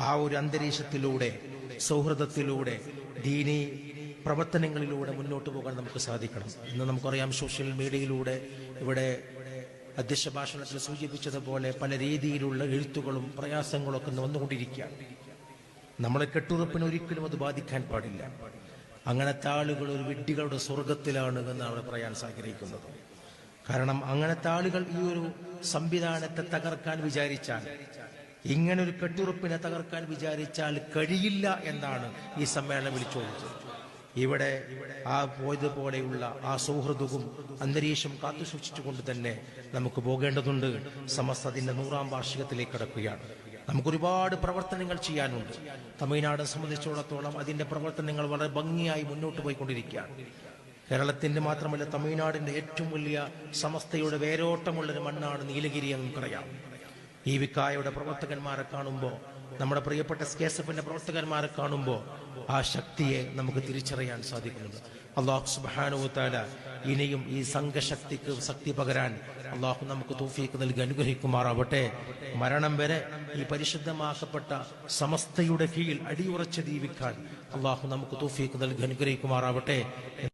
ആ ഒരു അന്തരീക്ഷത്തിലൂടെ, സൗഹൃദത്തിലൂടെ, ദീനീ പ്രവർത്തനങ്ങളിലൂടെ മുന്നോട്ട് പോകാൻ നമുക്ക് സാധിക്കണം. ഇന്ന് നമുക്കറിയാം, സോഷ്യൽ മീഡിയയിലൂടെ ഇവിടെ അധ്യക്ഷ ഭാഷണത്തിൽ സൂചിപ്പിച്ചതുപോലെ പല രീതിയിലുള്ള എഴുത്തുകളും പ്രയാസങ്ങളും ഒക്കെ വന്നുകൊണ്ടിരിക്കുകയാണ്. നമ്മളെ കെട്ടുറപ്പിന് ഒരിക്കലും അത് ബാധിക്കാൻ പാടില്ല. അങ്ങനത്തെ ആളുകൾ ഒരു വിഡ്ഢികളുടെ സ്വർഗത്തിലാണ് എന്നാണ് അവിടെ പറയാൻ ആഗ്രഹിക്കുന്നത്. കാരണം അങ്ങനത്തെ ആളുകൾ ഈ ഒരു സംവിധാനത്തെ തകർക്കാൻ വിചാരിച്ചാൽ, ഇങ്ങനൊരു കെട്ടുറപ്പിനെ തകർക്കാൻ വിചാരിച്ചാൽ കഴിയില്ല എന്നാണ് ഈ സമ്മേളനം വിളിച്ചോദിച്ചത്. ഇവിടെ ആ പോയതുപോലെയുള്ള ആ സൗഹൃദവും അന്തരീക്ഷം കാത്തുസൂക്ഷിച്ചുകൊണ്ട് തന്നെ നമുക്ക് പോകേണ്ടതുണ്ട്. സമസ്ത അതിന്റെ 100ാം വാർഷികത്തിലേക്ക് കടക്കുകയാണ്. നമുക്കൊരുപാട് പ്രവർത്തനങ്ങൾ ചെയ്യാനുണ്ട്. തമിഴ്നാട് സംബന്ധിച്ചിടത്തോളം അതിന്റെ പ്രവർത്തനങ്ങൾ വളരെ ഭംഗിയായി മുന്നോട്ട് പോയിക്കൊണ്ടിരിക്കുകയാണ്. കേരളത്തിന്റെ മാത്രമല്ല, തമിഴ്നാടിന്റെ ഏറ്റവും വലിയ സമസ്തയുടെ വേരോട്ടമുള്ളൊരു മണ്ണാണ് നീലഗിരി എന്ന് നമുക്കറിയാം. ഈ വിക്കായയുടെ പ്രവർത്തകന്മാരെ കാണുമ്പോൾ, നമ്മുടെ പ്രിയപ്പെട്ട SKSF-ന്റെ പ്രവർത്തകന്മാരെ കാണുമ്പോൾ ആ ശക്തിയെ നമുക്ക് തിരിച്ചറിയാൻ സാധിക്കുന്നുണ്ട്. അല്ലാഹു സുബ്ഹാനഹു വ തആല ഇനിയും ഈ സംഘശക്തിക്ക് ശക്തി പകരാൻ അല്ലാഹു നമുക്ക് തൗഫീഖ് നൽകി അനുഗ്രഹിക്കുമാറാവട്ടെ. മരണം വരെ ഈ പരിശുദ്ധമാക്കപ്പെട്ട സമസ്തയുടെ കീഴിൽ അടിയുറച്ച് ജീവിക്കാൻ അല്ലാഹു നമുക്ക് തൗഫീഖ് നൽകി അനുഗ്രഹിക്കുമാറാവട്ടെ.